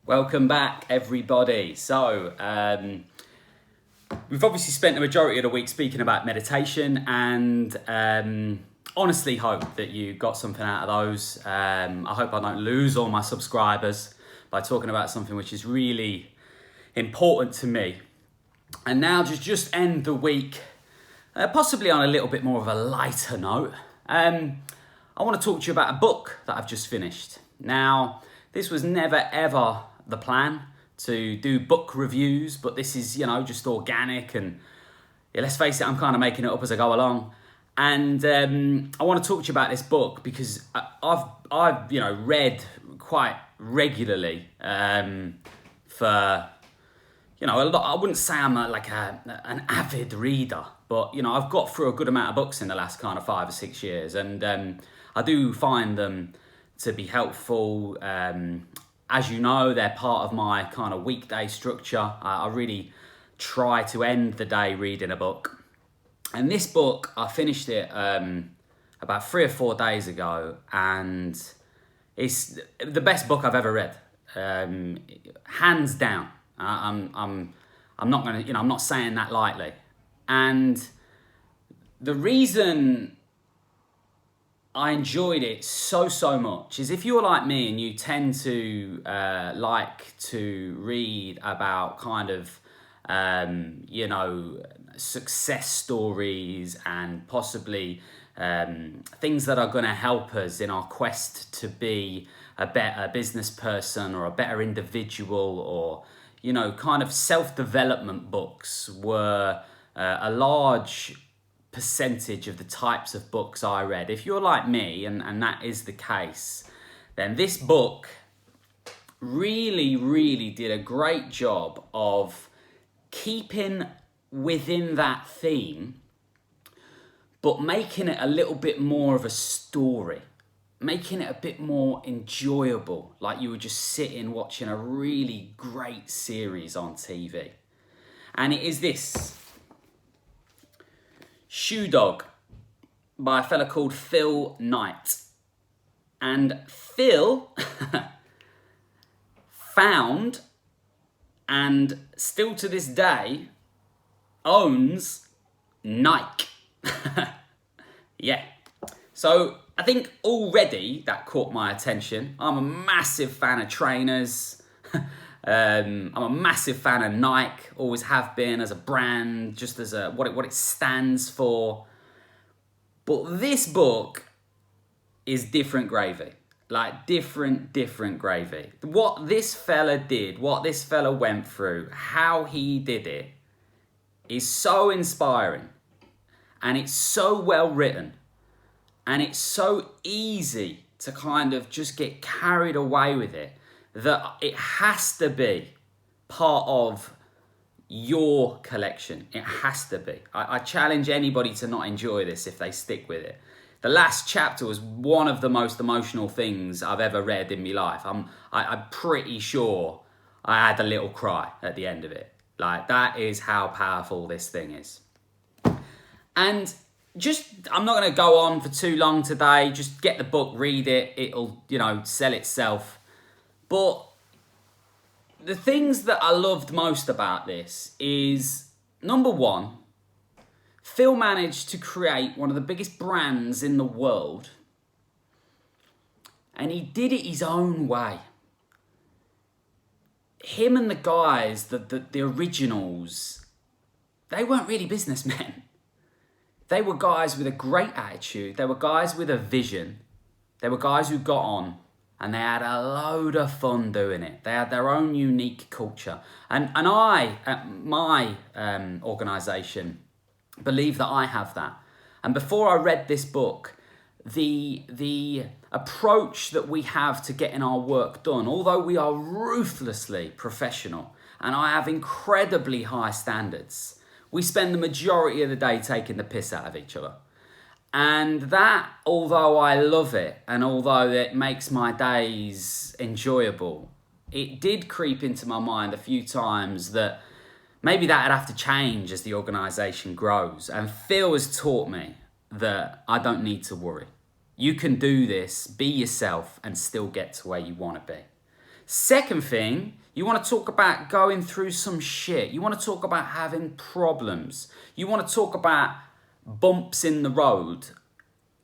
Welcome back, everybody. So, we've obviously spent the majority of the week speaking about meditation, and honestly hope that you got something out of those. I hope I don't lose all my subscribers by talking about something which is really important to me. And now just end the week, possibly on a little bit more of a lighter note. I want to talk to you about a book that I've just finished. Now, this was never ever the plan to do book reviews, but this is, just organic, and let's face it, I'm kind of making it up as I go along. And I want to talk to you about this book because I've read quite regularly for a lot. I wouldn't say I'm an avid reader, but I've got through a good amount of books in the last kind of 5 or 6 years, and I do find them to be helpful. As you know, they're part of my kind of weekday structure. I really try to end the day reading a book. And this book, I finished it about 3 or 4 days ago, and it's the best book I've ever read, hands down. I'm not gonna, I'm not saying that lightly. And the reason I enjoyed it so much is if you're like me and you tend to like to read about kind of success stories and possibly things that are going to help us in our quest to be a better business person or a better individual, or kind of self-development books were a large percentage of the types of books I read. If you're like me, and that is the case, then this book really did a great job of keeping within that theme, but making it a little bit more of a story, making it a bit more enjoyable, like you were just sitting watching a really great series on TV. And it is this Shoe Dog by a fella called Phil Knight. And Phil found, and still to this day owns, Nike. Yeah. So I think already that caught my attention. I'm a massive fan of trainers. I'm a massive fan of Nike, always have been as a brand, just as what it stands for. But this book is different gravy, like different gravy. What this fella did, what this fella went through, how he did it is so inspiring, and it's so well written, and it's so easy to kind of just get carried away with it, that it has to be part of your collection. It has to be. I challenge anybody to not enjoy this if they stick with it. The last chapter was one of the most emotional things I've ever read in my life. I'm pretty sure I had a little cry at the end of it. Like, that is how powerful this thing is. And I'm not going to go on for too long today. Just get the book, read it. It'll, sell itself. But the things that I loved most about this is, number one, Phil managed to create one of the biggest brands in the world, and he did it his own way. Him and the guys, the originals, they weren't really businessmen. They were guys with a great attitude. They were guys with a vision. They were guys who got on. And they had a load of fun doing it. They had their own unique culture. And I, at my organisation, believe that I have that. And before I read this book, the approach that we have to getting our work done, although we are ruthlessly professional, and I have incredibly high standards, we spend the majority of the day taking the piss out of each other. And that, although I love it, and although it makes my days enjoyable, it did creep into my mind a few times that maybe that'd have to change as the organisation grows. And Phil has taught me that I don't need to worry. You can do this, be yourself, and still get to where you want to be. Second thing You want to talk about going through some shit. You want to talk about having problems. You want to talk about bumps in the road.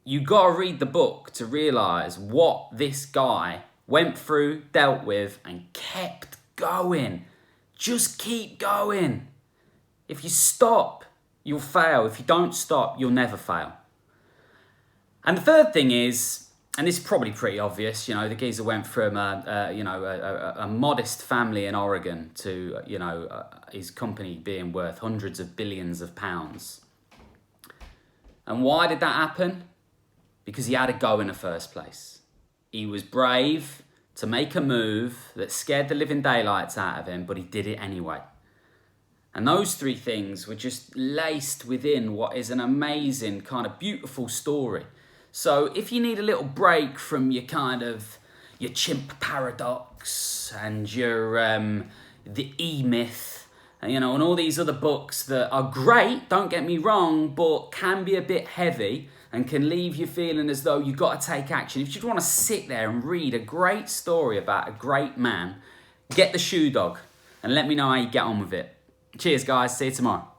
You got to read the book to realise what this guy went through, dealt with, and kept going. Just keep going. If you stop, you'll fail. If you don't stop, you'll never fail. And the third thing is, and this is probably pretty obvious, you know, the geezer went from a modest family in Oregon to, his company being worth hundreds of billions of pounds. And why did that happen? Because he had a go in the first place. He was brave to make a move that scared the living daylights out of him, but he did it anyway. And those three things were just laced within what is an amazing, kind of beautiful story. So if you need a little break from your chimp paradox and your the E-Myth, and all these other books that are great, don't get me wrong, but can be a bit heavy and can leave you feeling as though you've got to take action. If you just want to sit there and read a great story about a great man, get the Shoe Dog and let me know how you get on with it. Cheers, guys. See you tomorrow.